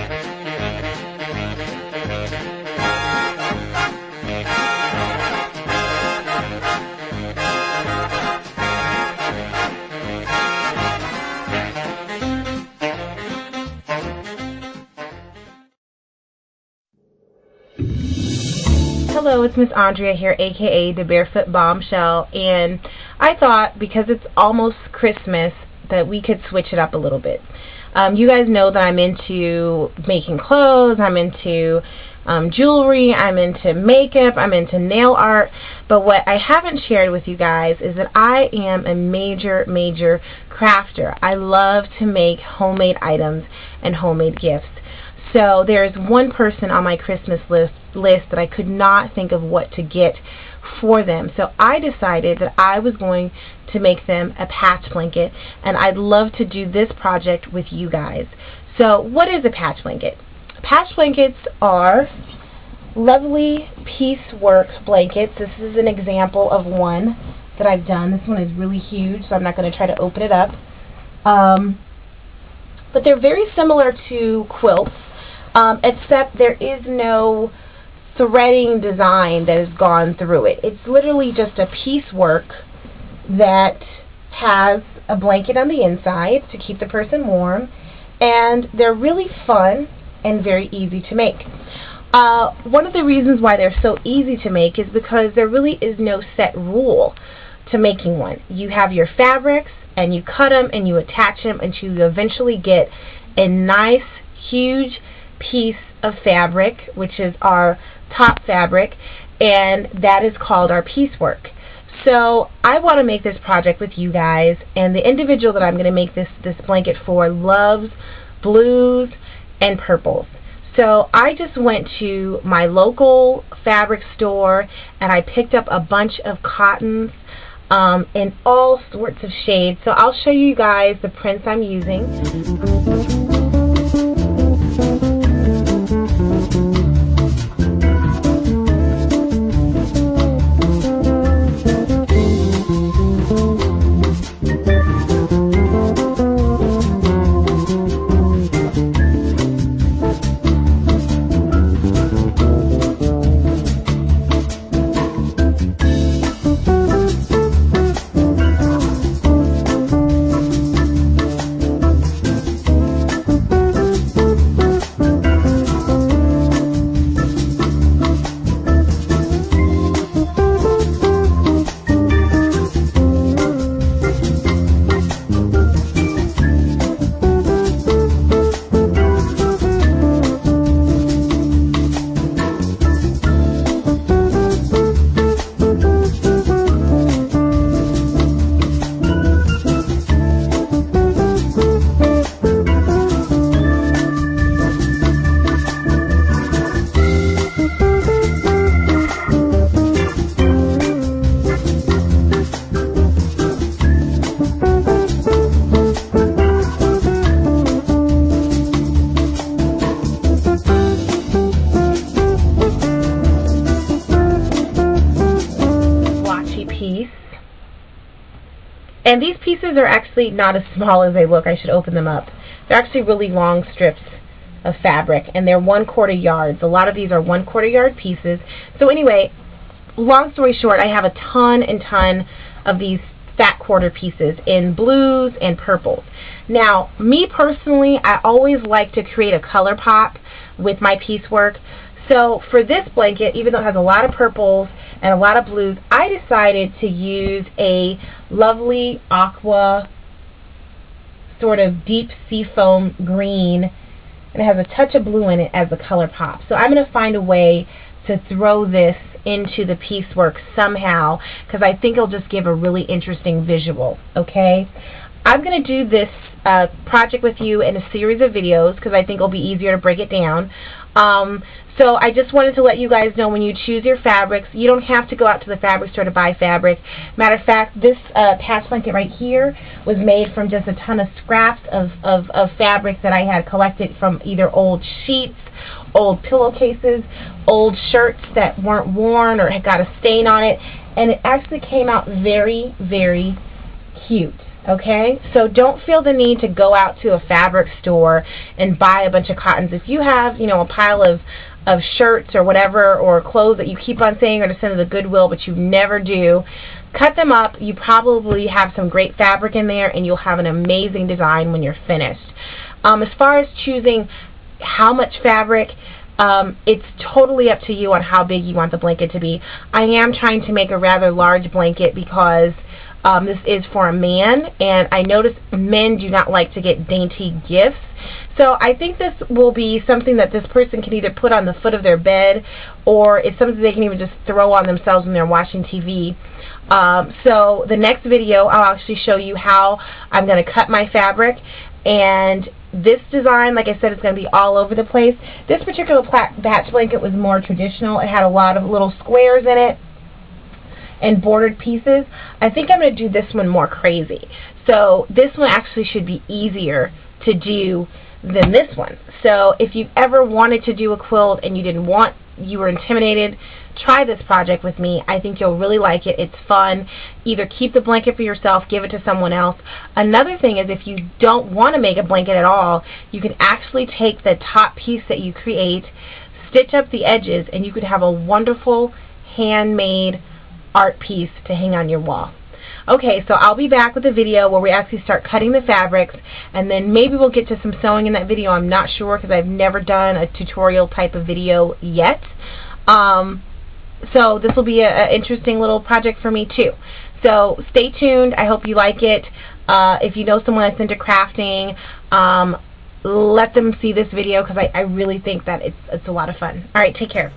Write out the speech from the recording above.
Hello, it's Miss Andrea here, aka the Barefoot Bombshell, and I thought because it's almost Christmas that we could switch it up a little bit. You guys know that I'm into making clothes, I'm into jewelry, I'm into makeup, I'm into nail art, but what I haven't shared with you guys is that I am a major crafter. I love to make homemade items and homemade gifts. So there's one person on my Christmas list that I could not think of what to get for them. So I decided that I was going to make them a patch blanket, and I'd love to do this project with you guys. So what is a patch blanket? Patch blankets are lovely piecework blankets. This is an example of one that I've done. This one is really huge, so I'm not going to try to open it up. But they're very similar to quilts. Except there is no threading design that has gone through it. It's literally just a piecework that has a blanket on the inside to keep the person warm, and they're really fun and very easy to make. One of the reasons why they're so easy to make is because there really is no set rule to making one. You have your fabrics and you cut them and you attach them until you eventually get a nice huge piece of fabric, which is our top fabric, and that is called our piecework. So I want to make this project with you guys, and the individual that I'm going to make this blanket for loves blues and purples. So I just went to my local fabric store and I picked up a bunch of cottons in all sorts of shades. So I'll show you guys the prints I'm using. And these pieces are actually not as small as they look. I should open them up. They're actually really long strips of fabric, and they're 1/4 yards. A lot of these are 1/4 yard pieces. So anyway, long story short, I have a ton and ton of these fat quarter pieces in blues and purples. Now, me personally, I always like to create a color pop with my piecework. So for this blanket, even though it has a lot of purples and a lot of blues, I decided to use a lovely aqua sort of deep sea foam green, and it has a touch of blue in it as the color pop. So I'm going to find a way to throw this into the piecework somehow, because I think it'll just give a really interesting visual, okay? I'm going to do this project with you in a series of videos because I think it'll be easier to break it down. So I just wanted to let you guys know, when you choose your fabrics, you don't have to go out to the fabric store to buy fabric. Matter of fact, this patch blanket right here was made from just a ton of scraps of fabric that I had collected from either old sheets, old pillowcases, old shirts that weren't worn or had got a stain on it, and it actually came out very, very cute. Okay, so don't feel the need to go out to a fabric store and buy a bunch of cottons. If you have, a pile of shirts or whatever, or clothes that you keep on saying are to send to the Goodwill, but you never do, cut them up. You probably have some great fabric in there, and you'll have an amazing design when you're finished. As far as choosing how much fabric, it's totally up to you on how big you want the blanket to be. I am trying to make a rather large blanket because this is for a man, and I notice men do not like to get dainty gifts. So I think this will be something that this person can either put on the foot of their bed, or it's something they can even just throw on themselves when they're watching TV. So the next video, I'll actually show you how I'm going to cut my fabric. And this design, like I said, is going to be all over the place. This particular batch blanket was more traditional. It had a lot of little squares in it and bordered pieces. I think I'm going to do this one more crazy. So this one actually should be easier to do than this one. So if you ever wanted to do a quilt and you were intimidated, try this project with me. I think you'll really like it. It's fun. Either keep the blanket for yourself, give it to someone else. Another thing is, if you don't want to make a blanket at all, you can actually take the top piece that you create, stitch up the edges, and you could have a wonderful handmade art piece to hang on your wall. Okay, so I'll be back with a video where we actually start cutting the fabrics, and then maybe we'll get to some sewing in that video. I'm not sure because I've never done a tutorial type of video yet. So this will be an interesting little project for me too. So stay tuned. I hope you like it. If you know someone that's into crafting, let them see this video because I really think that it's a lot of fun. All right, take care.